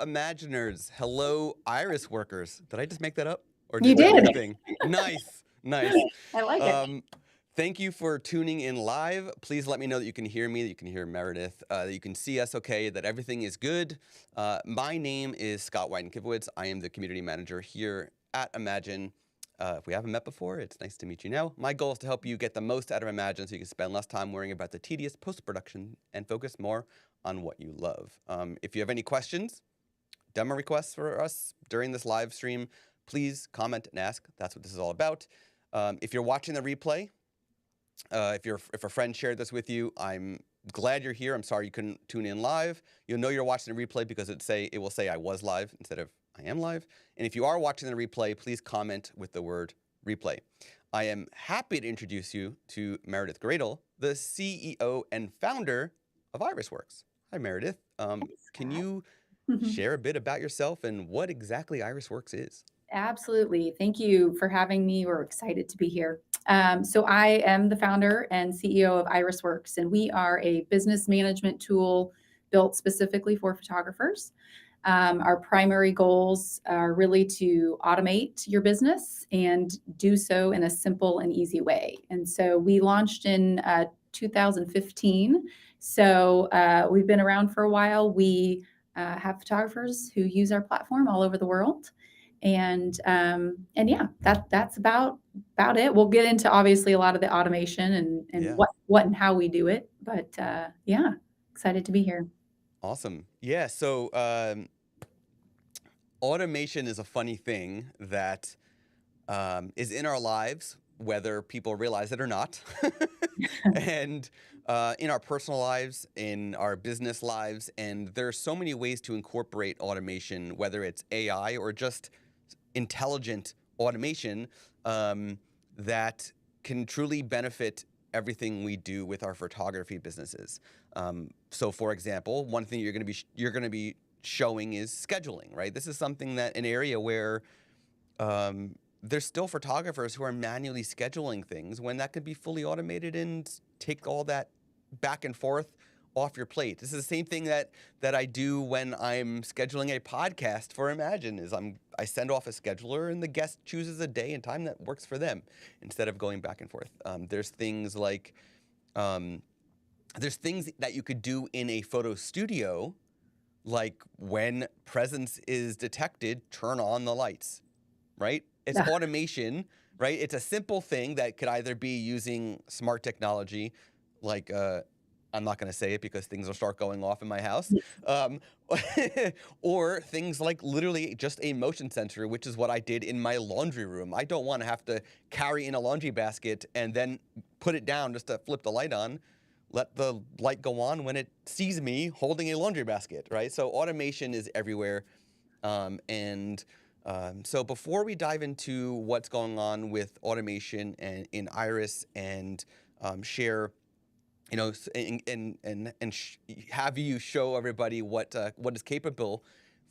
Imaginers. Hello, Iris workers. Did I just make that up? Or You did that did. a thing? Nice, nice. I like it. Thank you for tuning in live. Please let me know that you can hear me, that you can hear Meredith, that you can see us okay, that everything is good. My name is Scott Wyden Kivowitz. I am the community manager here at Imagen. If we haven't met before, it's nice to meet you now. My goal is to help you get the most out of Imagen so you can spend less time worrying about the tedious post-production and focus more on what you love. If you have any questions, demo requests for us during this live stream, please comment and ask. That's what this is all about. If you're watching the replay, if a friend shared this with you, I'm glad you're here. I'm sorry you couldn't tune in live. You'll know you're watching the replay because it will say I was live instead of I am live. And if you are watching the replay, please comment with the word replay. I am happy to introduce you to Meredith Gradle, the CEO and founder of IrisWorks. Hi, Meredith. Can you share a bit about yourself and what exactly IrisWorks is? Absolutely. Thank you for having me. We're excited to be here. So I am the founder and CEO of IrisWorks, and we are a business management tool built specifically for photographers. Our primary goals are really to automate your business and do so in a simple and easy way. And so we launched in 2015. So we've been around for a while. We have photographers who use our platform all over the world. And yeah, that's about it. We'll get into obviously a lot of the automation and Yeah. what and how we do it. But yeah, excited to be here. Awesome. Yeah. So automation is a funny thing that is in our lives, whether people realize it or not, and in our personal lives, in our business lives. And there are so many ways to incorporate automation, whether it's AI or just intelligent automation that can truly benefit everything we do with our photography businesses. So, for example, one thing you're going to be showing is scheduling, right? This is something that an area where there's still photographers who are manually scheduling things when that could be fully automated and take all that back and forth off your plate. This is the same thing that I do when I'm scheduling a podcast for Imagen. I send off a scheduler and the guest chooses a day and time that works for them instead of going back and forth. There's things like there's things that you could do in a photo studio, like when presence is detected, turn on the lights, right? It's automation, right? It's a simple thing that could either be using smart technology, like I'm not going to say it because things will start going off in my house, or things like literally just a motion sensor, which is what I did in my laundry room. I don't want to have to carry in a laundry basket and then put it down just to flip the light on. Let the light go on when it sees me holding a laundry basket, right? So automation is everywhere. So before we dive into what's going on with automation and in Iris and share, have you show everybody what is capable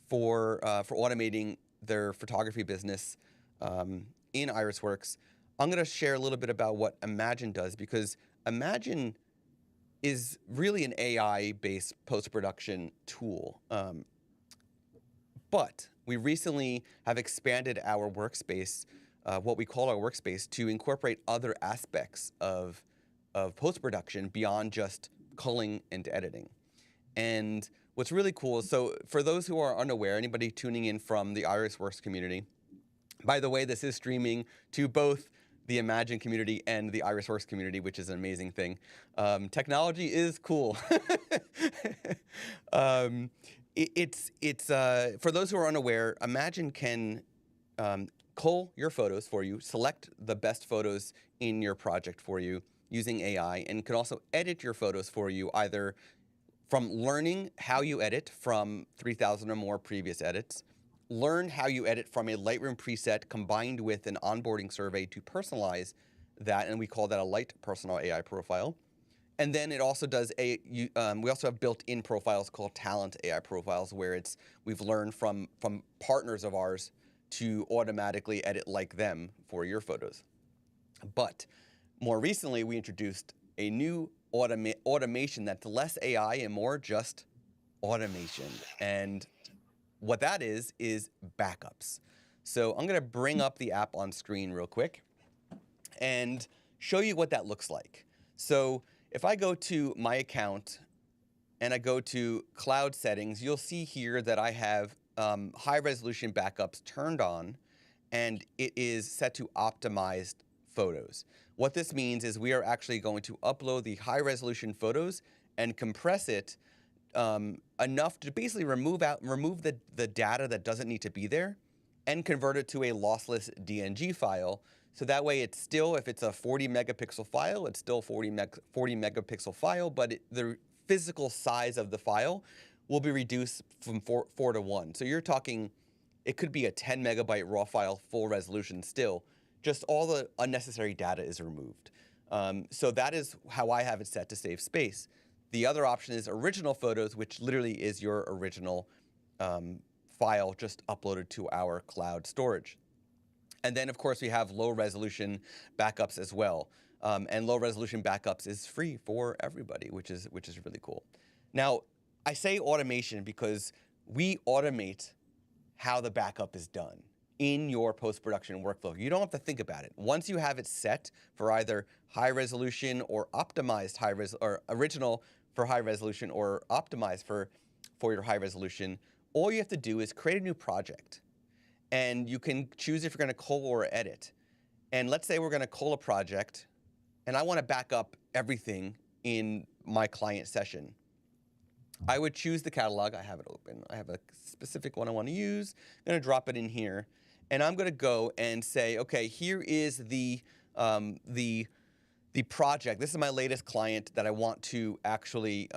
for automating their photography business in IrisWorks, I'm going to share a little bit about what Imagen does, because Imagen is really an AI-based post-production tool. But we recently have expanded our workspace, what we call our workspace, to incorporate other aspects of post-production beyond just culling and editing. And what's really cool is, so for those who are unaware, anybody tuning in from the IrisWorks community, by the way, this is streaming to both the Imagen community and the IrisWorks community, which is an amazing thing. Technology is cool. For those who are unaware, Imagen can cull your photos for you, select the best photos in your project for you using AI, and can also edit your photos for you, either from learning how you edit from 3,000 or more previous edits, learn how you edit from a Lightroom preset combined with an onboarding survey to personalize that, and we call that a light personal AI profile. And then it also does we also have built-in profiles called talent AI profiles, where we've learned from partners of ours to automatically edit like them for your photos. But more recently, we introduced a new automation that's less AI and more just automation. And what that is backups. So I'm going to bring up the app on screen real quick and show you what that looks like. So if I go to my account and I go to cloud settings, you'll see here that I have high resolution backups turned on, and it is set to optimized photos. What this means is we are actually going to upload the high resolution photos and compress it enough to basically remove the data that doesn't need to be there and convert it to a lossless DNG file. So that way it's still, if it's a 40 megapixel file, it's still 40 megapixel file, but the physical size of the file will be reduced from 4 to 1. So you're talking, it could be a 10 megabyte raw file, full resolution still, just all the unnecessary data is removed. So that is how I have it set to save space. The other option is original photos, which literally is your original file just uploaded to our cloud storage. And then, of course, we have low resolution backups as well. And low resolution backups is free for everybody, which is really cool. Now, I say automation because we automate how the backup is done in your post-production workflow. You don't have to think about it. Once you have it set for either high resolution or optimized or original for high resolution or optimized for your high resolution, all you have to do is create a new project. And you can choose if you're going to cull or edit. And let's say we're going to cull a project, and I want to back up everything in my client session. I would choose the catalog. I have it open. I have a specific one I want to use. I'm going to drop it in here. And I'm going to go and say, okay, here is the project. This is my latest client that I want to actually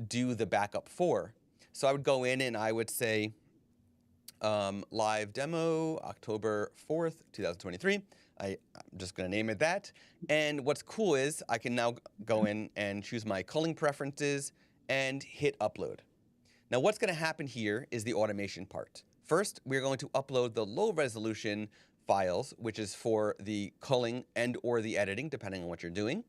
do the backup for. So I would go in and I would say, live demo, October 4th, 2023. I'm just going to name it that. And what's cool is I can now go in and choose my culling preferences and hit upload. Now what's going to happen here is the automation part. First, we're going to upload the low resolution files, which is for the culling and or the editing, depending on what you're doing.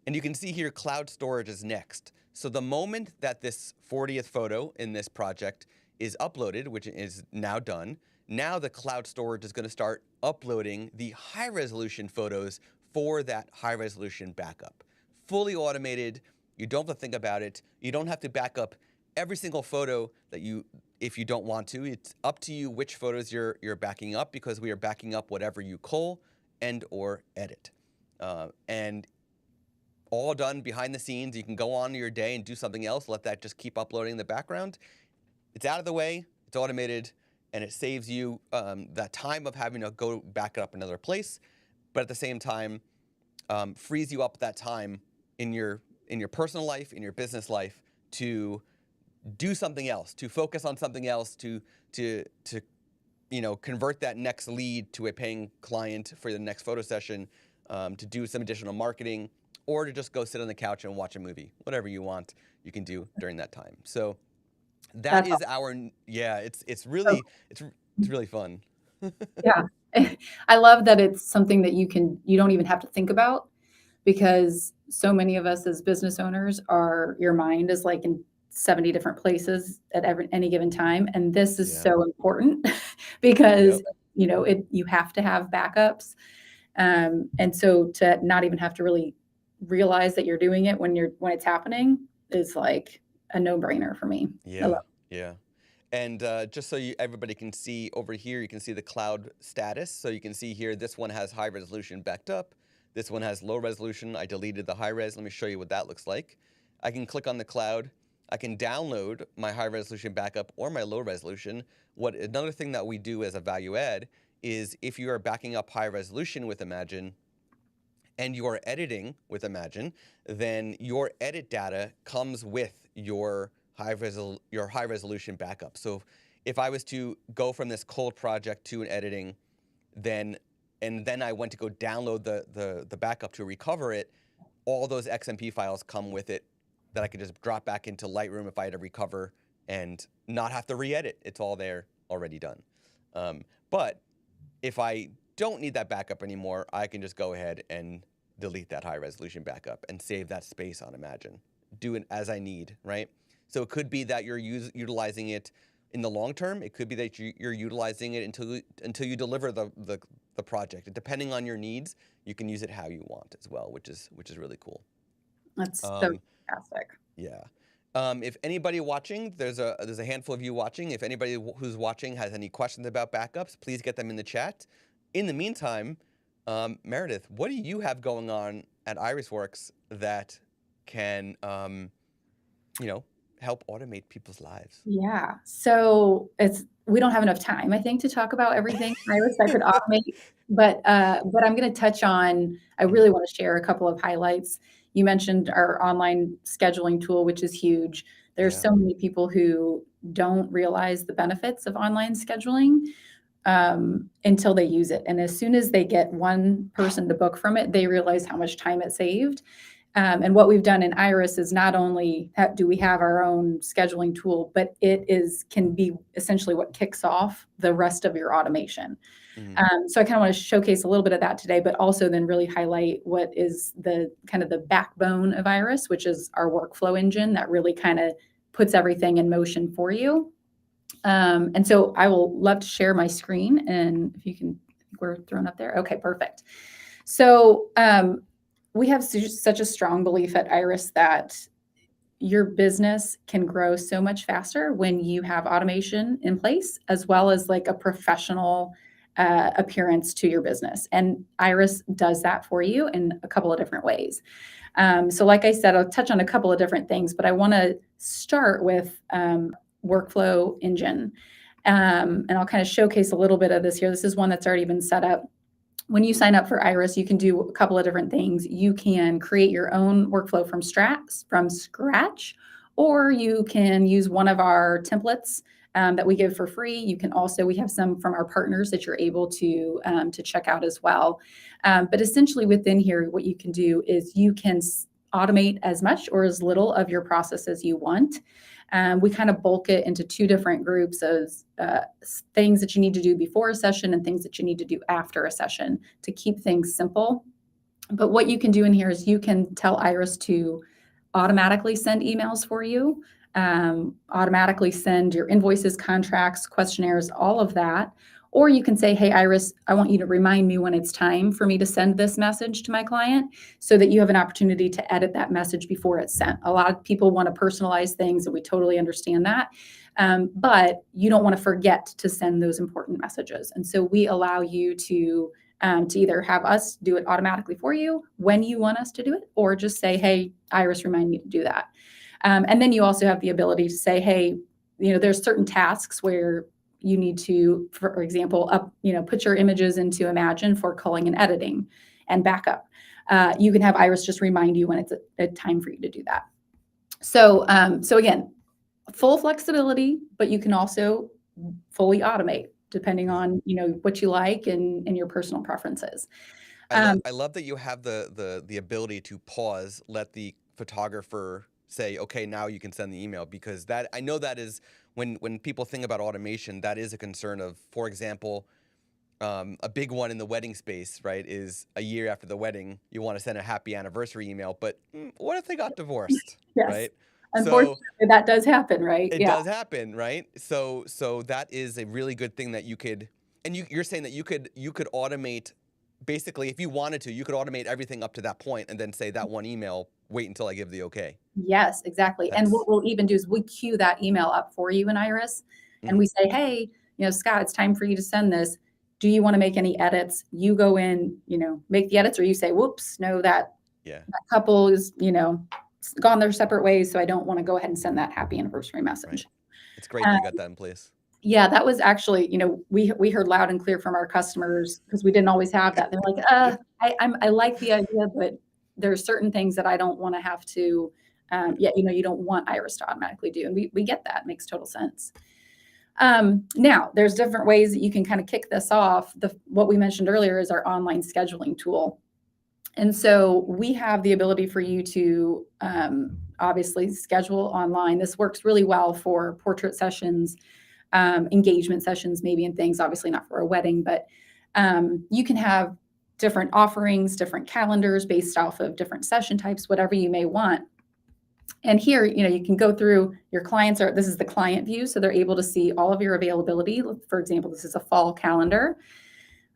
And you can see here cloud storage is next. So the moment that this 40th photo in this project is uploaded, which is now done, now the cloud storage is going to start uploading the high resolution photos for that high resolution backup. Fully automated. You don't have to think about it. You don't have to back up every single photo that if you don't want to. It's up to you which photos you're backing up, because we are backing up whatever you cull and or edit. And all done behind the scenes. You can go on to your day and do something else. Let that just keep uploading in the background. It's out of the way, it's automated, and it saves you that time of having to go back it up another place, but at the same time, frees you up that time in your personal life, in your business life, to do something else, to focus on something else, to convert that next lead to a paying client for the next photo session, to do some additional marketing, or to just go sit on the couch and watch a movie. Whatever you want, you can do during that time. So that is it's really fun. Yeah. I love that it's something that you don't even have to think about, because so many of us as business owners your mind is like in 70 different places at any given time. And this is so important because, you have to have backups. And so to not even have to really realize that you're doing it when it's happening is like a no-brainer for me. Yeah. And just so everybody can see over here, you can see the cloud status. So you can see here, this one has high resolution backed up. This one has low resolution. I deleted the high res. Let me show you what that looks like. I can click on the cloud. I can download my high resolution backup or my low resolution. Another thing that we do as a value add is if you are backing up high resolution with Imagen and you are editing with Imagen, then your edit data comes with your high resolution backup. So if I was to go from this cold project to an editing, and then I went to go download the backup to recover it, all those XMP files come with it that I could just drop back into Lightroom if I had to recover and not have to re-edit. It's all there, already done. But if I don't need that backup anymore, I can just go ahead and delete that high resolution backup and save that space on Imagen. Do it as I need, right? So it could be that you're utilizing it in the long term, it could be that you're utilizing it until you deliver the project. Depending on your needs, you can use it how you want as well, which is really cool. That's so fantastic. Yeah. If anybody watching, there's a handful of you watching. If anybody who's watching has any questions about backups, please get them in the chat. In the meantime, Meredith, what do you have going on at IrisWorks that can, help automate people's lives? Yeah. So we don't have enough time, I think, to talk about everything Iris that could automate. But I'm going to touch on. I really want to share a couple of highlights. You mentioned our online scheduling tool, which is huge. There's so many people who don't realize the benefits of online scheduling until they use it. And as soon as they get one person to book from it, they realize how much time it saved. And what we've done in Iris is not only do we have our own scheduling tool, but it can be essentially what kicks off the rest of your automation. So I kind of want to showcase a little bit of that today, but also then really highlight what is the kind of the backbone of Iris, which is our workflow engine that really kind of puts everything in motion for you. And so I will love to share my screen, and if you can, I think we're thrown up there. Okay, perfect. So we have such a strong belief at Iris that your business can grow so much faster when you have automation in place, as well as like a professional appearance to your business. And Iris does that for you in a couple of different ways. So like I said, I'll touch on a couple of different things, but I want to start with workflow engine. And I'll kind of showcase a little bit of this here. This is one that's already been set up. When you sign up for Iris, you can do a couple of different things. You can create your own workflow from scratch, or you can use one of our templates that we give for free. You can also, we have some from our partners that you're able to check out as well. But essentially within here, what you can do is you can automate as much or as little of your process as you want. We kind of bulk it into two different groups of things that you need to do before a session and things that you need to do after a session to keep things simple. But what you can do in here is you can tell Iris to automatically send emails for you, automatically send your invoices, contracts, questionnaires, all of that. Or you can say, hey, Iris, I want you to remind me when it's time for me to send this message to my client so that you have an opportunity to edit that message before it's sent. A lot of people want to personalize things, and we totally understand that. But you don't want to forget to send those important messages. And so we allow you to either have us do it automatically for you when you want us to do it, or just say, hey, Iris, remind me to do that. And then you also have the ability to say, hey, there's certain tasks where you need to, for example, put your images into Imagen for culling and editing and backup. You can have Iris just remind you when it's a time for you to do that. So again, full flexibility, but you can also fully automate depending on what you like and your personal preferences. I love that you have the ability to pause, let the photographer say, okay, now you can send the email, because that, I know that is when people think about automation, that is a concern of, for example, a big one in the wedding space, right, is a year after the wedding, you want to send a happy anniversary email, but what if they got divorced, yes. right? Unfortunately, that does happen, right? It does happen, right? So that is a really good thing that you could, and you're saying that you could automate, basically, if you wanted to, you could automate everything up to that point and then say that one email, wait until I give the okay. Yes, exactly. And what we'll even do is we queue that email up for you in Iris, and we say, hey, Scott, it's time for you to send this. Do you want to make any edits? You go in, make the edits, or you say, whoops, no, that couple is, gone their separate ways, so I don't want to go ahead and send that happy anniversary message. Right. It's great that you got that in place. Yeah, that was actually, we heard loud and clear from our customers, because we didn't always have that. They're like, I like the idea, but there's certain things that I don't want to have to, you don't want Iris to automatically do. And we get that. It makes total sense. Now, there's different ways that you can kind of kick this off. What we mentioned earlier is our online scheduling tool. And so we have the ability for you to obviously schedule online. This works really well for portrait sessions, engagement sessions, maybe, and things, obviously not for a wedding, but you can have different offerings, different calendars based off of different session types, whatever you may want. And here, you can go through your clients this is the client view. So they're able to see all of your availability. For example, this is a fall calendar.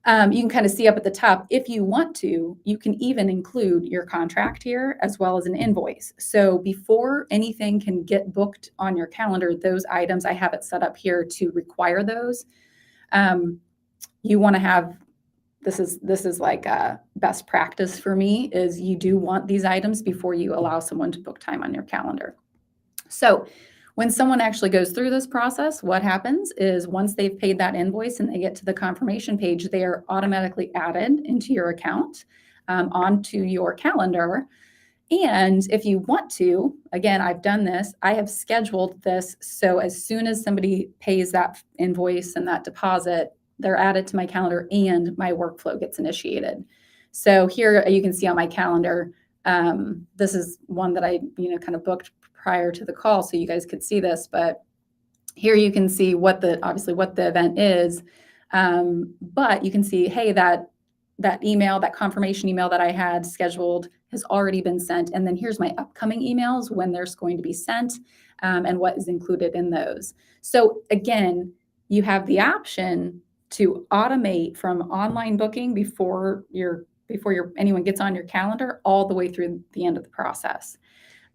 You can kind of see up at the top, if you want to, you can even include your contract here as well as an invoice. So before anything can get booked on your calendar, those items, I have it set up here to require those. You want to have, this is like a best practice for me, is you do want these items before you allow someone to book time on your calendar. So when someone actually goes through this process, what happens is once they've paid that invoice and they get to the confirmation page, they are automatically added into your account, onto your calendar. And if you want to, again, I've done this, I have scheduled this. So as soon as somebody pays that invoice and that deposit, they're added to my calendar and my workflow gets initiated. So here you can see on my calendar, this is one that I, kind of booked prior to the call so you guys could see this, but here you can see obviously what the event is. But you can see, hey, that email, that confirmation email that I had scheduled has already been sent. And then here's my upcoming emails, when there's going to be sent, and what is included in those. So again, you have the option to automate from online booking before anyone gets on your calendar all the way through the end of the process.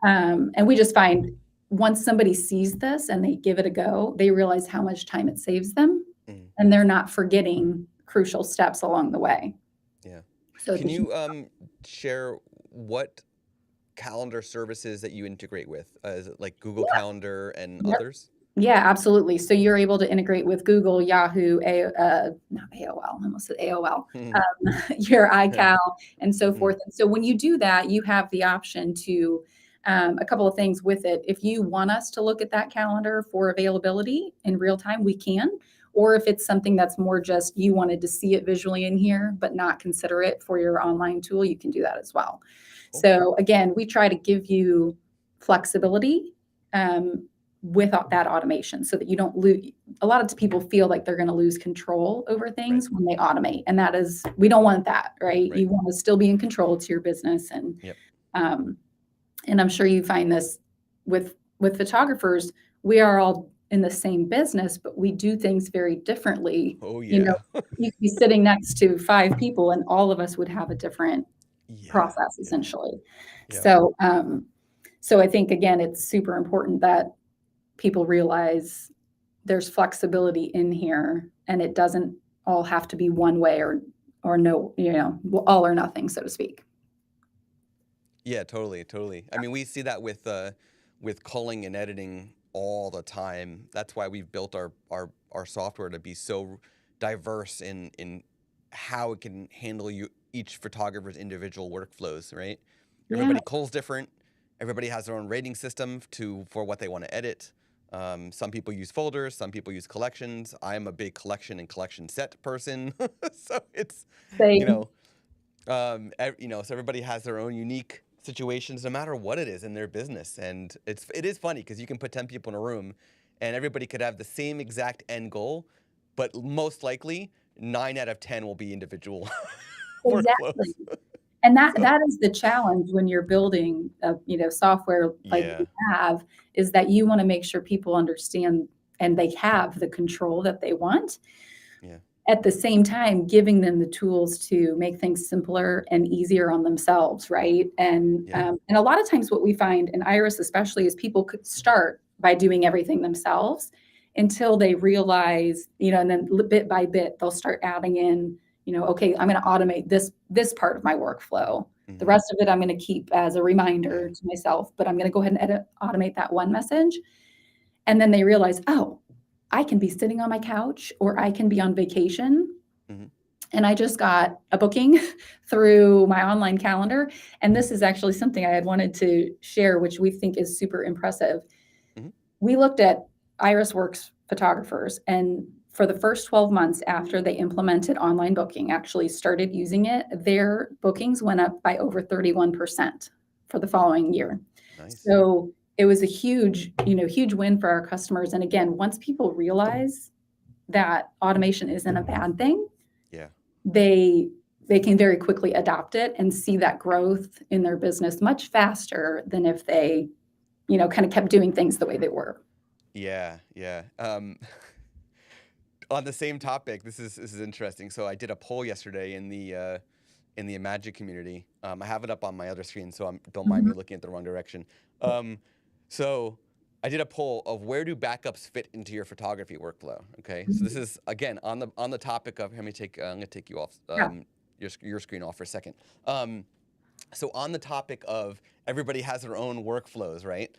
And we just find once somebody sees this and they give it a go, they realize how much time it saves them, and they're not forgetting crucial steps along the way. Yeah. So can you share what calendar services that you integrate with? Is it like Google Calendar and others? Yeah, absolutely. So you're able to integrate with Google, Yahoo, not AOL, I almost said AOL, your iCal, and so forth. And so when you do that, you have the option to, a couple of things with it. If you want us to look at that calendar for availability in real time, we can. Or if it's something that's more just you wanted to see it visually in here, but not consider it for your online tool, you can do that as well. Cool. So again, we try to give you flexibility, with that automation, so that you don't lose. A lot of people feel like they're going to lose control over things when they automate, and we don't want that, right? You want to still be in control to your business, and and I'm sure you find this with photographers. We are all in the same business, but we do things very differently. Oh yeah. You could be sitting next to 5 people, and all of us would have a different process, essentially. So I think, again, it's super important that people realize there's flexibility in here, and it doesn't all have to be one way or no, all or nothing, so to speak. Yeah, totally. I mean, we see that with culling and editing all the time. That's why we've built our software to be so diverse in how it can handle each photographer's individual workflows, right? Everybody culls different. Everybody has their own rating system for what they want to edit. Some people use folders, some people use collections. I'm a big collection and collection set person. So it's, so everybody has their own unique situations, no matter what it is in their business. And it is funny because you can put 10 people in a room and everybody could have the same exact end goal, but most likely 9 out of 10 will be individual workflows. And that is the challenge when you're building software like we have, is that you want to make sure people understand and they have the control that they want. At the same time, giving them the tools to make things simpler and easier on themselves, right? And a lot of times what we find in Iris especially is people could start by doing everything themselves until they realize, and then bit by bit, they'll start adding in, okay, I'm going to automate this part of my workflow. The rest of it I'm going to keep as a reminder to myself, but I'm going to go ahead and automate that one message. And then they realize, oh, I can be sitting on my couch or I can be on vacation. And I just got a booking through my online calendar. And this is actually something I had wanted to share, which we think is super impressive. We looked at IrisWorks photographers, and for the first 12 months after they implemented online booking, actually started using it, their bookings went up by over 31% for the following year. Nice. So it was a huge win for our customers. And again, once people realize that automation isn't a bad thing, they can very quickly adopt it and see that growth in their business much faster than if they kind of kept doing things the way they were. Yeah, yeah. On the same topic, this is interesting. So I did a poll yesterday in the Imagen community. I have it up on my other screen, so don't mind me looking at the wrong direction. So I did a poll of where do backups fit into your photography workflow. Okay, so this is again on the topic of. I'm gonna take you off your screen off for a second. So on the topic of everybody has their own workflows, right?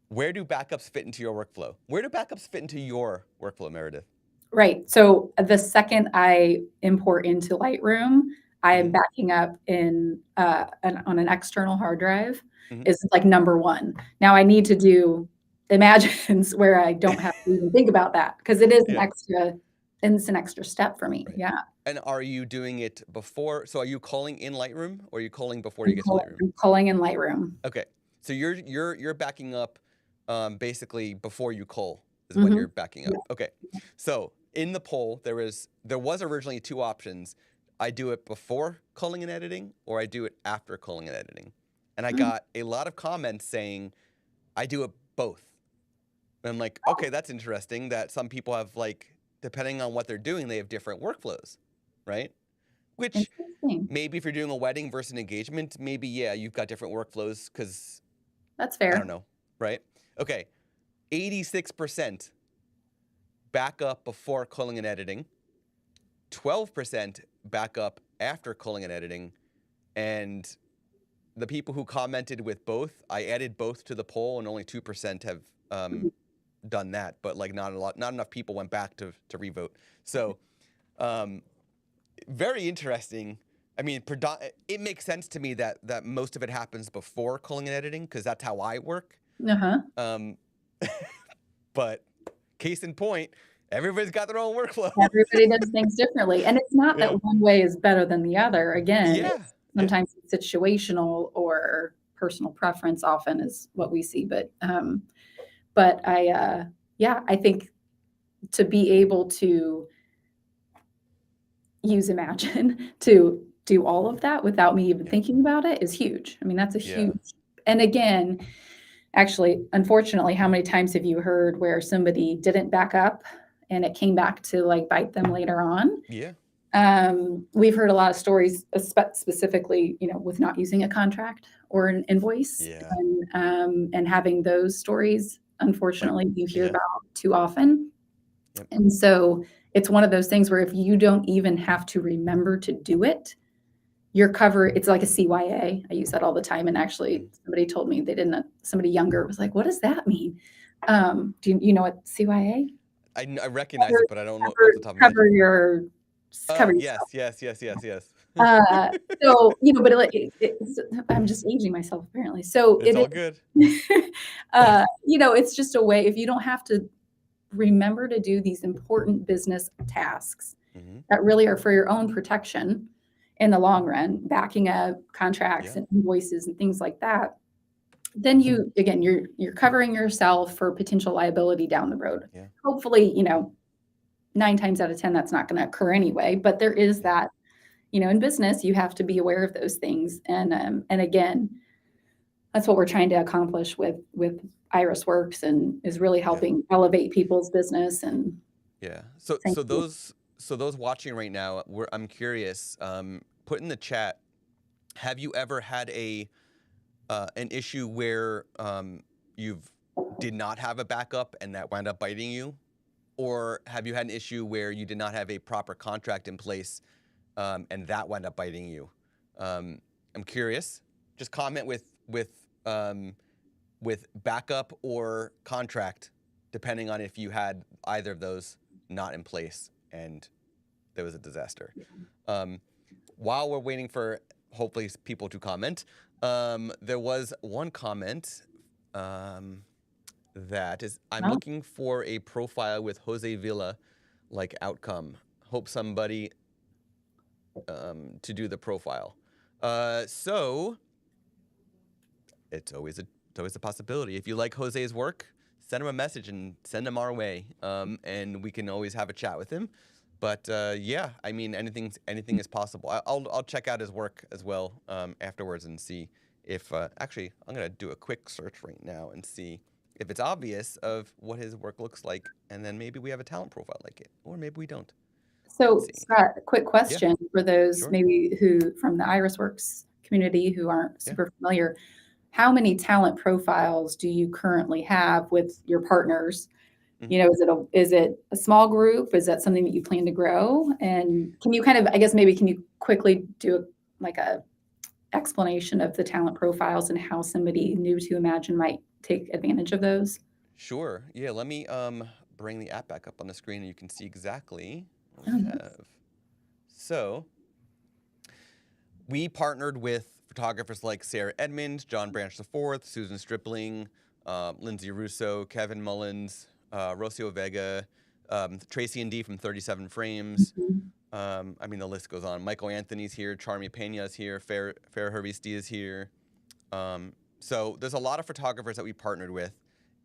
Where do backups fit into your workflow? Where do backups fit into your workflow, Meredith? Right. So the second I import into Lightroom, I am backing up on an external hard drive is like number one. Now I need to do Imagens where I don't have to even think about that because it is an extra step for me. Right. Yeah. And are you doing it before? So are you calling in Lightroom or are you calling before you get to Lightroom? I'm calling in Lightroom. Okay. So you're backing up basically before you cull is when you're backing up. Yeah. Okay. So in the poll, there was originally two options. I do it before culling and editing, or I do it after culling and editing. And I got a lot of comments saying, I do it both. And I'm like, okay, that's interesting that some people have, like, depending on what they're doing, they have different workflows, right? Which maybe if you're doing a wedding versus an engagement, maybe, yeah, you've got different workflows because that's fair. I don't know, right? Okay, 86% backup before culling and editing, 12% backup after culling and editing, and the people who commented with both, I added both to the poll, and only 2% have done that. But like not enough people went back to revote. So, very interesting. I mean, it makes sense to me that most of it happens before culling and editing because that's how I work. But case in point, everybody's got their own workflow. Everybody does things differently. And it's not that one way is better than the other. Again, sometimes it's situational or personal preference often is what we see. But I think to be able to use Imagen to do all of that without me even thinking about it is huge. I mean, that's a huge, and again, actually, unfortunately, how many times have you heard where somebody didn't back up and it came back to like bite them later on? Yeah. We've heard a lot of stories, specifically, with not using a contract or an invoice, and having those stories, unfortunately, you hear about too often. Yep. And so it's one of those things where if you don't even have to remember to do it, your cover, it's like a CYA. I use that all the time. And actually somebody told me somebody younger was like, what does that mean? Do you know what CYA? I recognize it, but I don't know off the top of my head. Cover yes. So, but I'm just aging myself apparently. So it's all good. It's just a way, if you don't have to remember to do these important business tasks that really are for your own protection in the long run, backing up contracts and invoices and things like that, then you're covering yourself for potential liability down the road. Yeah. Hopefully, 9 times out of 10, that's not going to occur anyway, but there is that, in business, you have to be aware of those things. And again, that's what we're trying to accomplish with IrisWorks, and is really helping elevate people's business. And so those watching right now, I'm curious, put in the chat, have you ever had an issue where you did not have a backup and that wound up biting you? Or have you had an issue where you did not have a proper contract in place and that wound up biting you? I'm curious. Just comment with backup or contract, depending on if you had either of those not in place and there was a disaster. While we're waiting for hopefully people to comment, there was one comment that is, I'm looking for a profile with Jose Villa like outcome. Hope somebody to do the profile. So it's always a possibility. If you like Jose's work, send him a message and send him our way, and we can always have a chat with him. But yeah, I mean, anything is possible. I'll check out his work as well afterwards and see if actually, I'm going to do a quick search right now and see if it's obvious of what his work looks like, and then maybe we have a talent profile like it, or maybe we don't. Let's So, see. Scott, a quick Yeah, question for those sure. maybe who from the IrisWorks community who aren't Yeah. super familiar. How many talent profiles do you currently have with your partners? You know, is it a small group? Is that something that you plan to grow? And can you kind of, I guess maybe can you quickly do like a explanation of the talent profiles and how somebody new to Imagine might take advantage of those? Sure. Yeah, let me bring the app back up on the screen and you can see exactly what Oh, we yes. have. So, we partnered with photographers like Sarah Edmonds, John Branch IV, Susan Stripling, Lindsay Russo, Kevin Mullins, Rocio Vega, Tracy and D from 37 Frames. Mhm. I mean, the list goes on. Michael Anthony's here, Charmy Pena's here, Farah Harvisti is here. So there's a lot of photographers that we partnered with.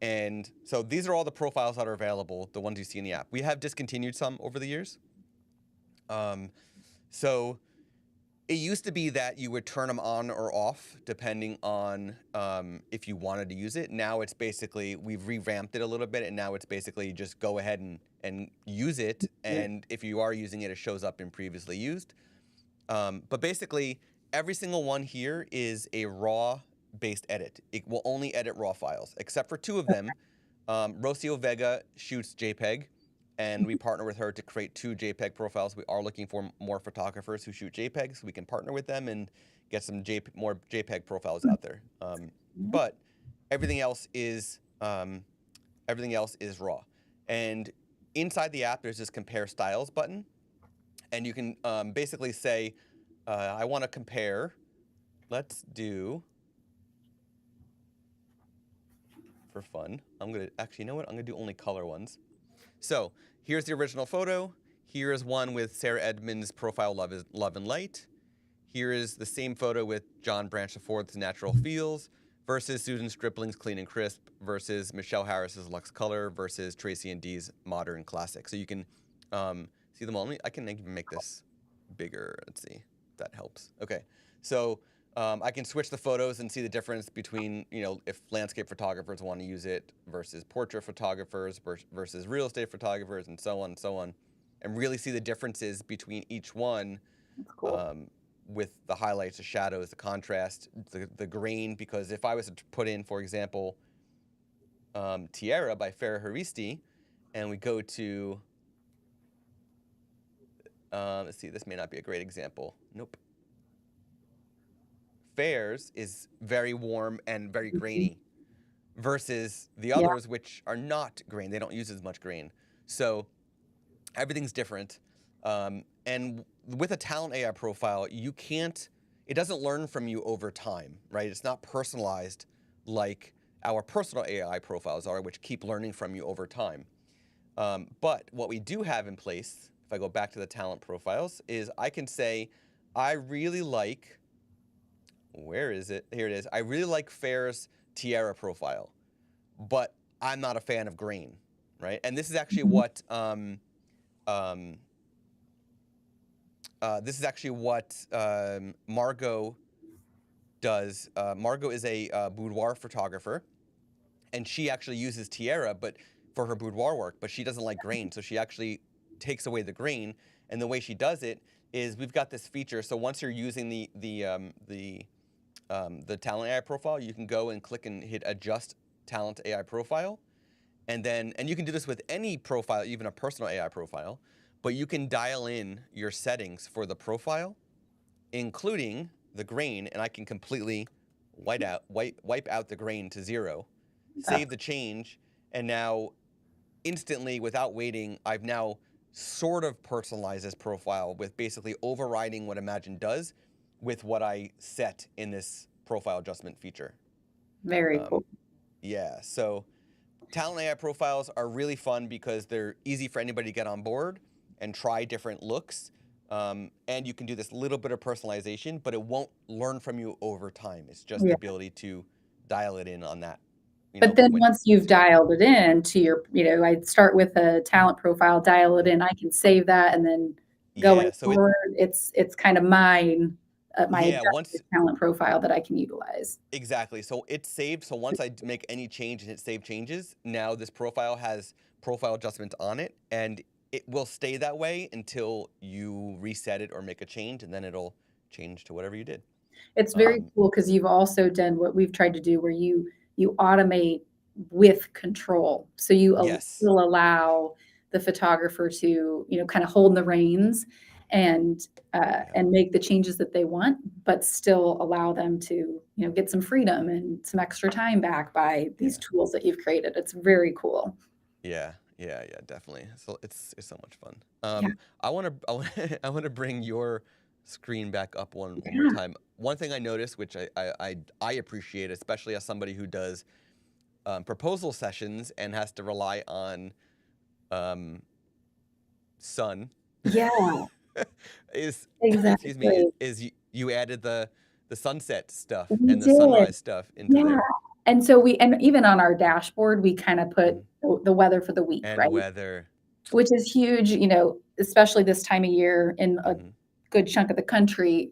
And so these are all the profiles that are available, the ones you see in the app. We have discontinued some over the years. So it used to be that you would turn them on or off depending on if you wanted to use it. Now it's basically, we've revamped it a little bit, and now it's basically just go ahead and use it. And if you are using it, it shows up in previously used. But basically, every single one here is a RAW-based edit. It will only edit RAW files, except for two of them. Rocio Vega shoots JPEG, and we partner with her to create 2 JPEG profiles. We are looking for more photographers who shoot JPEG, so we can partner with them and get some more JPEG profiles out there. But everything else is RAW. And inside the app, there's this compare styles button, and you can basically say, I want to compare. Let's do, for fun, I'm going to, actually, you know what? I'm going to do only color ones. So here's the original photo. Here is one with Sarah Edmonds' profile Love and Light. Here is the same photo with John Branch IV's Natural Feels versus Susan Stripling's Clean and Crisp versus Michelle Harris's Luxe Color versus Tracy and D's Modern Classic. So you can see them all. I can even make this bigger. Let's see if that helps. Okay, so I can switch the photos and see the difference between, you know, if landscape photographers want to use it versus portrait photographers versus real estate photographers, and so on, and really see the differences between each one. That's cool. With the highlights, the shadows, the contrast, the grain. Because if I was to put in, for example, Tierra by Farah Harvisti, and we go to, let's see, this may not be a great example. Nope. Fair's is very warm and very grainy versus the Yeah. others, which are not grain. They don't use as much grain. So everything's different. And with a talent AI profile, you can't, it doesn't learn from you over time, right? It's not personalized like our personal AI profiles are, which keep learning from you over time. But what we do have in place, if I go back to the talent profiles, is I can say, I really like, where is it? Here it is. I really like Fair's Tierra profile, but I'm not a fan of grain, right? And this is actually what Margot does. Margot is a boudoir photographer, and she actually uses Tierra, but for her boudoir work, but she doesn't like grain, so she actually takes away the grain. And the way she does it is we've got this feature. So once you're using the talent AI profile, you can go and click and hit adjust talent AI profile. And you can do this with any profile, even a personal AI profile, but you can dial in your settings for the profile, including the grain, and I can completely wipe out the grain to 0, save the change, and now instantly, without waiting, I've now sort of personalized this profile with basically overriding what Imagen does with what I set in this profile adjustment feature. Very cool. Yeah, so talent AI profiles are really fun because they're easy for anybody to get on board and try different looks. And you can do this little bit of personalization, but it won't learn from you over time. It's just the ability to dial it in on that. But then once you've dialed it in to your, I start with a talent profile, dial it in, I can save that, and then going forward, it's kind of mine my Yeah, executive talent profile that I can utilize. exactly. So it's saved. So once I make any change and hit save changes, now this profile has profile adjustments on it, and it will stay that way until you reset it or make a change, and then it'll change to whatever you did. It's very Um, cool because you've also done what we've tried to do where you automate with control. So you yes. will allow the photographer to, kind of hold the reins and Yeah. and make the changes that they want, but still allow them to, get some freedom and some extra time back by these Yeah. tools that you've created. It's very cool. Yeah. Yeah. Yeah. Definitely. So it's so much fun. Yeah. I want to bring your screen back up one more Yeah. time. One thing I noticed, which I appreciate, especially as somebody who does proposal sessions and has to rely on sun, Yeah, is excuse me, exactly. you added the sunset stuff We and the did. sunrise stuff into Yeah. there. And even on our dashboard, we kind of put Mhm. the weather for the week, And right? weather. Which is huge, especially this time of year in a Hmm. good chunk of the country.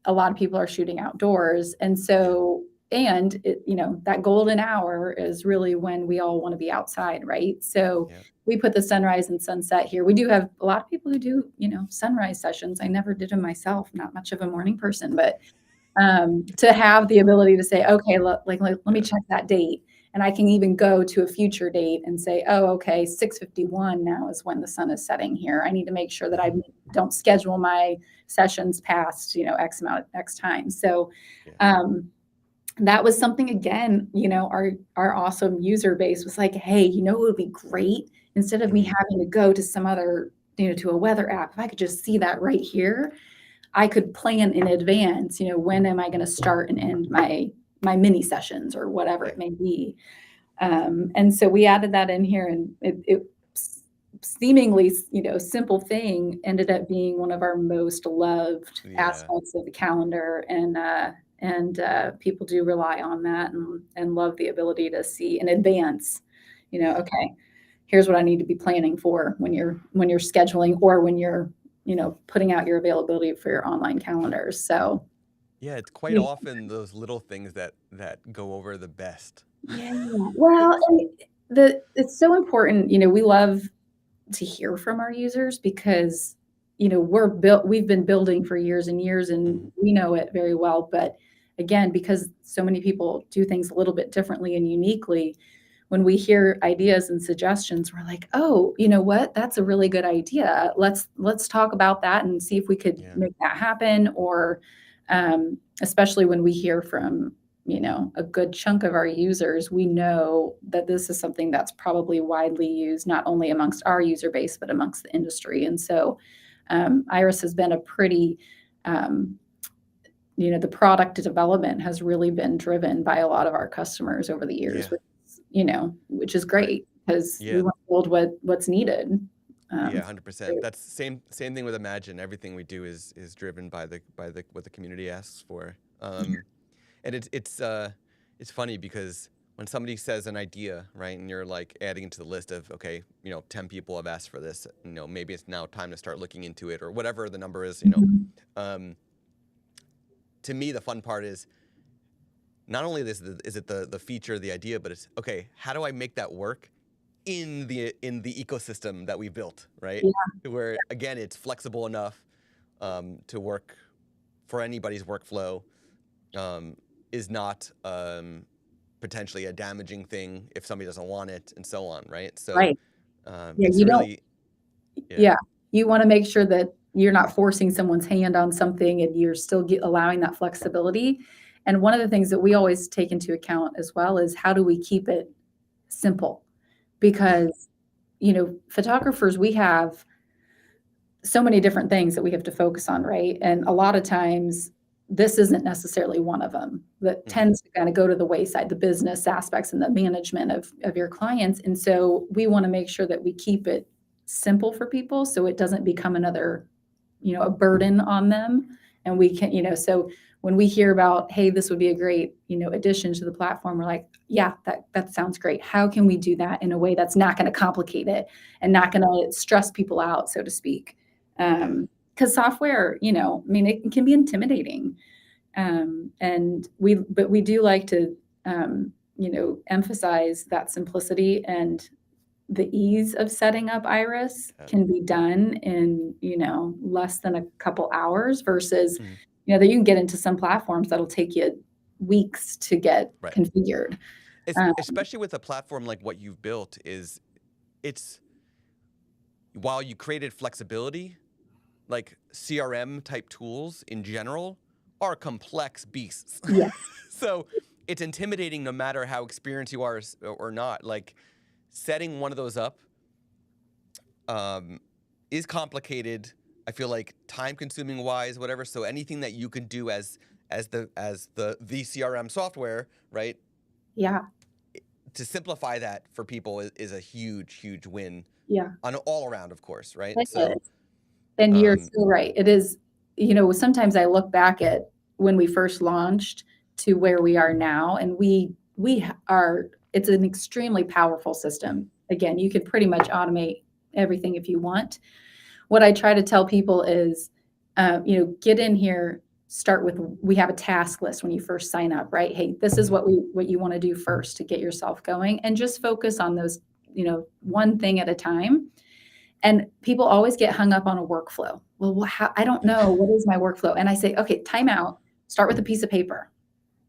A lot of people are shooting outdoors. And Yeah. so, and it, that golden hour is really when we all want to be outside, right? So Yeah. we put the sunrise and sunset here. We do have a lot of people who do, sunrise sessions. I never did them myself, not much of a morning person, but to have the ability to say, okay, let me Yeah. check that date. And I can even go to a future date and say, oh, okay, 6:51 now is when the sun is setting here. I need to make sure that I don't schedule my sessions past, X time. So Yeah. um, that was something, again, our awesome user base was like, hey, it would be great instead of me Hmm. having to go to some other, to a weather app, if I could just see that right here, I could plan in advance, when am I going to start and end my mini sessions or whatever Yeah. it may be. And so we added that in here, and it seemingly, simple thing ended up being one of our most loved Yeah. aspects of the calendar. And people do rely on that and love the ability to see in advance, Yeah. okay, here's what I need to be planning for when you're scheduling or when you're, putting out your availability for your online calendars. So Yeah. It's quite yeah, often those little things that go over the best. yeah. Well, and it's so important. We love to hear from our users because, we've been building for years and years, and Hmm. we know it very well. But again, because so many people do things a little bit differently and uniquely, when we hear ideas and suggestions, we're like, oh, you know what? That's a really good idea. Let's talk about that and see if we could Yeah. make that happen. Or especially when we hear from, a good chunk of our users, we know that this is something that's probably widely used, not only amongst our user base, but amongst the industry. And so Iris has been a pretty, the product development has really been driven by a lot of our customers over the years, Yeah. which is great because we Yeah. want to build what's needed. Yeah, Um, 100%. That's same thing with Imagine. Everything we do is driven by the what the community asks for. And it's funny because when somebody says an idea, right, and you're like adding to the list of, okay, 10 people have asked for this, maybe it's now time to start looking into it or whatever the number is. Mhm. Um, to me, the fun part is not only is it the feature, the idea, but it's okay. How do I make that work in the ecosystem that we built, right? Yeah, Where again, it's flexible enough to work for anybody's workflow, is not potentially a damaging thing if somebody doesn't want it, and so on, right? So right. Yeah, it's you don't. really, yeah, Yeah, you want to make sure that you're not forcing someone's hand on something, and you're still allowing that flexibility. And one of the things that we always take into account as well is how do we keep it simple? yeah, Because photographers, we have so many different things that we have to focus on, right? And a lot of times, this isn't necessarily one of them that hmm, tends to kind of go to the wayside, the business aspects and the management of your clients. And so we want to make sure that we keep it simple for people so it doesn't become another, a burden on them. And we can, so when we hear about, hey, this would be a great, addition to the platform, we're like, yeah, that sounds great. How can we do that in a way that's not going to complicate it and not yeah, going to stress people out, so to speak? yeah, because software, I mean, it can be intimidating. And we do like to, emphasize that simplicity and the ease of setting up Iris can be done in, less than a couple hours versus, Mhm. that you can get into some platforms that'll take you weeks to get Right. configured. Especially with a platform like what you've built, it's while you created flexibility, like CRM type tools in general are complex beasts. Yeah. So it's intimidating no matter how experienced you are or not. Like setting one of those up is complicated. I feel like time consuming wise, whatever. So anything that you can do as the CRM software, right? Yeah. To simplify that for people is a huge win Yeah. on all around, of course, right? It So is. And you're so right. It is, sometimes I look back at when we first launched to where we are now, and it's an extremely powerful system. Again, you could pretty much automate everything if you want. What I try to tell people is, get in here, start with, we have a task list when you first sign up, right? Hey, this is what you want to do first to get yourself going, and just focus on those, one thing at a time. And people always get hung up on a workflow. Well, I don't know. What is my workflow? And I say, okay, time out. Start with a piece of paper.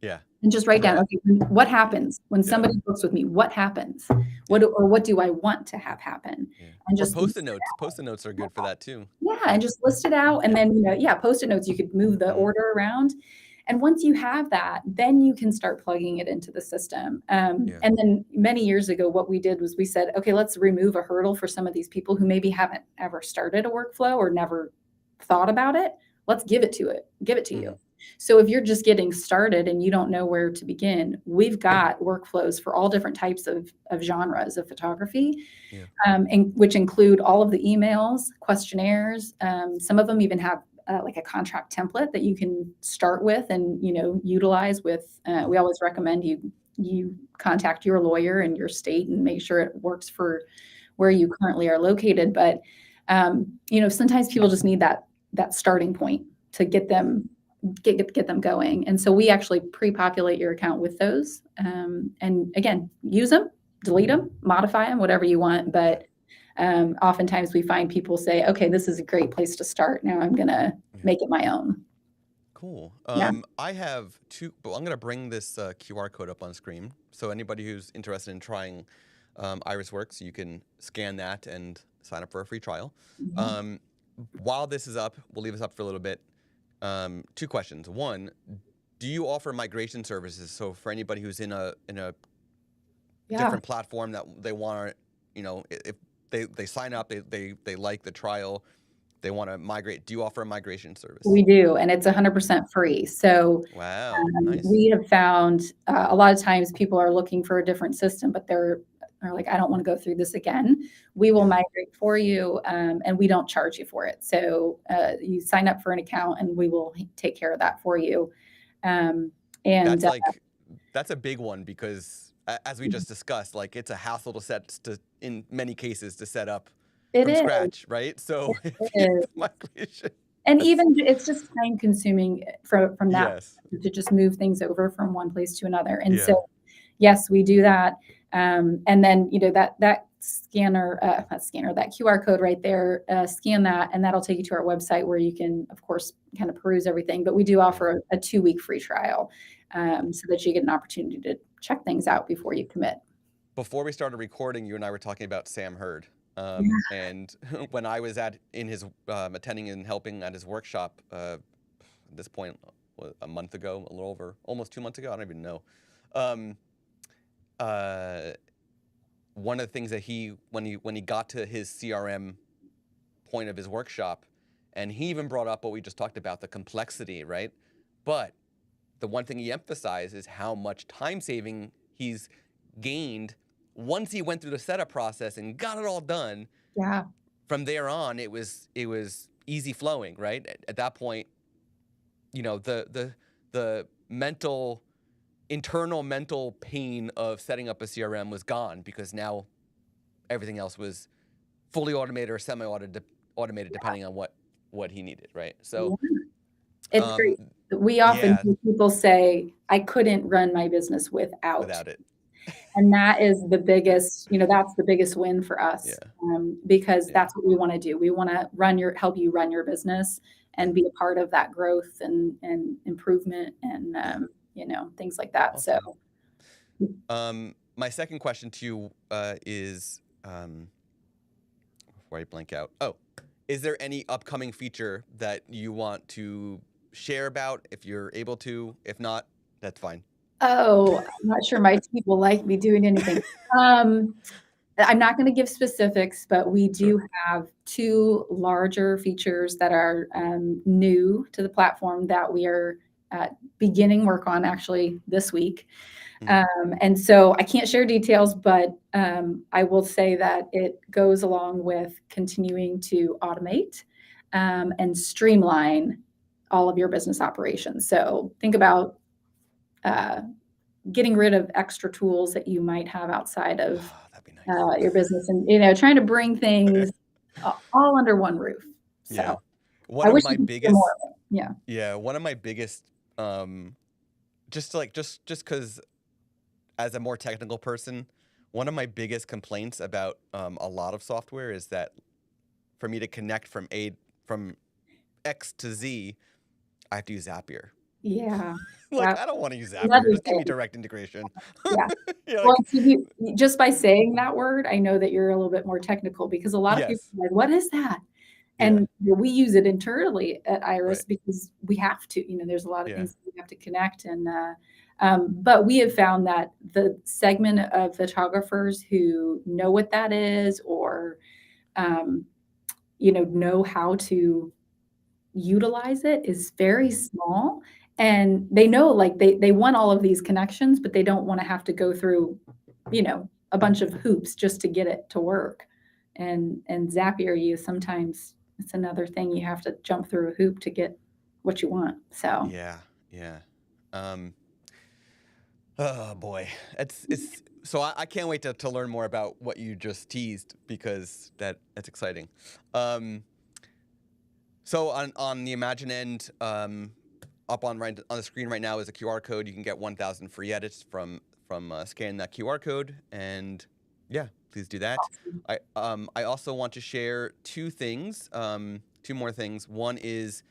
Yeah. And just write down, okay, what happens when Yeah. somebody books with me? What happens? What do I want to have happen? Yeah. And Or just Post-it notes. Post-it notes are good for that too. yeah, and just list it out. And then, Post-it notes, you could move the order around. And once you have that, then you can start plugging it into the system. Yeah. And then many years ago, what we did was we said, okay, let's remove a hurdle for some of these people who maybe haven't ever started a workflow or never thought about it. Let's give it to you. So if you're just getting started and you don't know where to begin, we've got workflows for all different types of genres of photography. Yeah. And which include all of the emails, questionnaires. Some of them even have like a contract template that you can start with and utilize with. We always recommend you contact your lawyer in your state and make sure it works for where you currently are located. But sometimes people just need that starting point to get them going. And so we actually pre-populate your account with those. And again, use them, delete them, modify them, whatever you want. But oftentimes we find people say, okay, this is a great place to start. Now I'm going to make it my own. Cool. Yeah. I have two, but I'm going to bring this QR code up on screen. So anybody who's interested in trying IrisWorks, you can scan that and sign up for a free trial. While this is up, we'll leave this up for a little bit. Two questions. One, do you offer migration services? So for anybody who's in a different platform that they want to, if they sign up, they like the trial, they want to migrate. Do you offer a migration service? We do, and it's 100% free. So wow, nice. We have found a lot of times people are looking for a different system, but they're like, I don't want to go through this again. We will migrate for you, and we don't charge you for it. So you sign up for an account, and we will take care of that for you. And that's a big one because, as we just discussed, like it's a hassle in many cases to set up from scratch, right? So migration. And even it's just time consuming from that to just move things over from one place to another. And so, yes, we do that. And then, that scanner, that QR code right there, scan that, and that'll take you to our website where you can, of course, kind of peruse everything. But we do offer a 2-week free trial so that you get an opportunity to check things out before you commit. Before we started recording, you and I were talking about Sam Hurd. And when I was in his attending and helping at his workshop at this point, a month ago, a little over, almost 2 months ago, I don't even know. One of the things that when he got to his CRM point of his workshop, and he even brought up what we just talked about, the complexity, right? But the one thing he emphasized is how much time saving he's gained once he went through the setup process and got it all done. Yeah. From there on, it was easy flowing, right? At that point, the internal mental pain of setting up a CRM was gone because now everything else was fully automated or semi-automated, depending on what what he needed, right? Yeah. So, It's um, great. We often yeah, hear people say, "I couldn't run my business without." without it, And that is the biggest, that's the biggest win for us, yeah, because yeah, that's what we wanna do. We wanna help you run your business yeah, and be a part of that growth and improvement and, yeah. things like that. So, Awesome. My second question to you is, before I blank out. Oh, is there any upcoming feature that you want to share about if you're able to? If not, that's fine. oh, I'm not sure my team will like me doing anything. Um, I'm not gonna give specifics, but we Sure. do have 2 larger features that are, new to the platform that we are, beginning work on actually this week. Mhm. And so I can't share details, but, I will say that it goes along with continuing to automate, and streamline all of your business operations. So think about, uh, getting rid of extra tools that you might have outside of, Oh, that'd be nice. your business and, trying to bring things all under one roof. Yeah. So One I of wish my you could hear more biggest, of it. Yeah. yeah, one of my biggest, just to, like, just because as a more technical person, one of my biggest complaints about a lot of software is that for me to connect from X to Z, I have to use Zapier. Yeah. Like, That's I don't want to use Zapier. another Just give me thing. direct integration. Yeah. You're Well, like, so just by saying that word, I know that you're a little bit more technical because a lot of people yes, are like, "What is that?" yeah, And we use it internally at Iris right, because we have to. There's a lot of yeah, things that we have to connect, and but we have found that the segment of photographers who know what that is, or um, know how to utilize it is very mhm, small, and they know, like, they want all of these connections, but they don't wanna have to go through, a bunch of hoops just to get it to work. And Zapier, you sometimes it's another thing you have to jump through a hoop to get what you want, so yeah, yeah. Um, oh boy, it's so I can't wait to learn more about what you just teased because that's exciting. Um, so on the Imagine end, up on the screen right now is a QR code. You can get 1,000 free edits from scanning that QR code, and yeah, please do that. I also want to share two more things. One is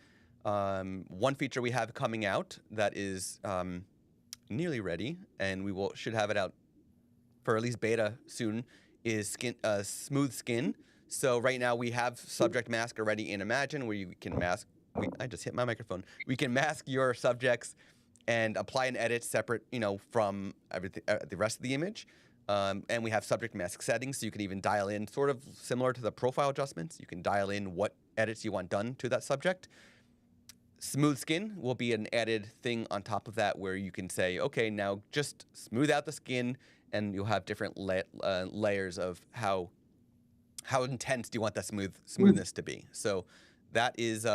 one feature we have coming out that is nearly ready, and should have it out for at least beta soon. Is smooth skin. So right now we have subject mask already in Imagine, where you can mask. I just hit my microphone. We can mask your subjects and apply an edit separate, from everything, the rest of the image. And we have subject mask settings, so you can even dial in, sort of similar to the profile adjustments. You can dial in what edits you want done to that subject. Smooth skin will be an added thing on top of that, where you can say, okay, now just smooth out the skin, and you'll have different layers of how intense do you want that smoothness to be. So that is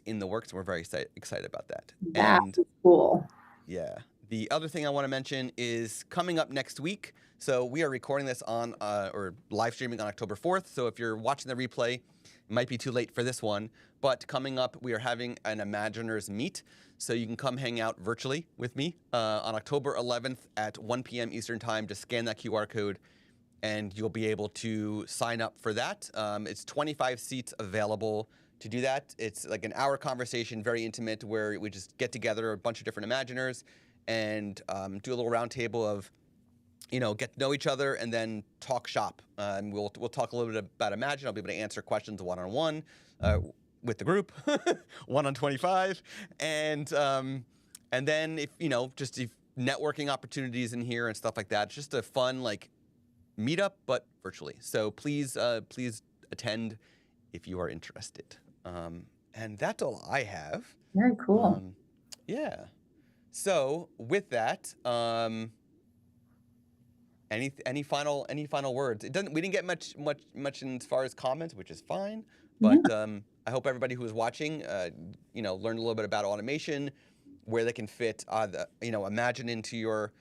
in the works. And we're very excited about that. that And is cool. yeah. The other thing I want to mention is coming up next week. So we are recording this on or live streaming on October 4th. So if you're watching the replay, it might be too late for this one. But coming up, we are having an Imaginers Meet. So you can come hang out virtually with me on October 11th at 1 p.m. Eastern Time. Just scan that QR code, and you'll be able to sign up for that. It's 25 seats available to do that. It's like an hour conversation, very intimate, where we just get together a bunch of different Imaginers and do a little roundtable of, get to know each other and then talk shop. We'll talk a little bit about Imagine. I'll be able to answer questions one-on-one with the group, one on 25, and then if networking opportunities in here and stuff like that. It's just a fun meetup, but virtually. So please attend if you are interested. And that's all I have. Very cool. Yeah. So with that, any final words? We didn't get much in as far as comments, which is fine. Yeah. But I hope everybody who is watching, learned a little bit about automation, where they can fit, Imagine into your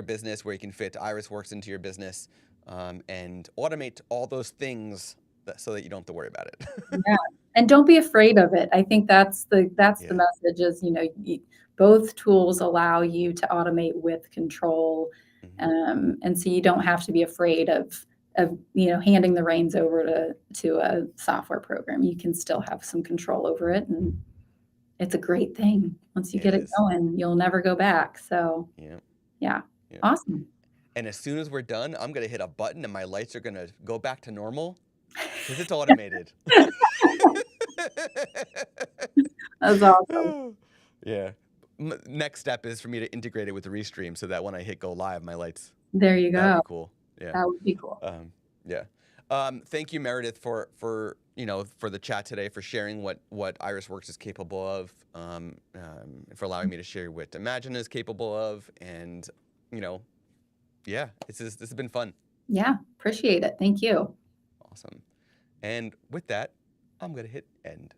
business, where you can fit IrisWorks into your business, and automate all those things so that you don't have to worry about it. Yeah. And don't be afraid of it. I think that's the Yeah. message is, both tools allow you to automate with control. And so you don't have to be afraid of handing the reins over to a software program. You can still have some control over it, and it's a great thing. Once you It get it is. going, you'll never go back. So Yeah. yeah, Yeah. awesome. And as soon as we're done, I'm gonna hit a button and my lights are gonna go back to normal because it's automated. That's awesome. Yeah. Next step is for me to integrate it with the Restream so that when I hit go live, my lights. There you That would go. be cool. Yeah. That would be cool. Yeah. Thank you, Meredith, for for the chat today, for sharing what IrisWorks is capable of, for allowing me to share what Imagen is capable of, and yeah, this has been fun. Yeah, appreciate it. Thank you. Awesome. And with that, I'm gonna hit end.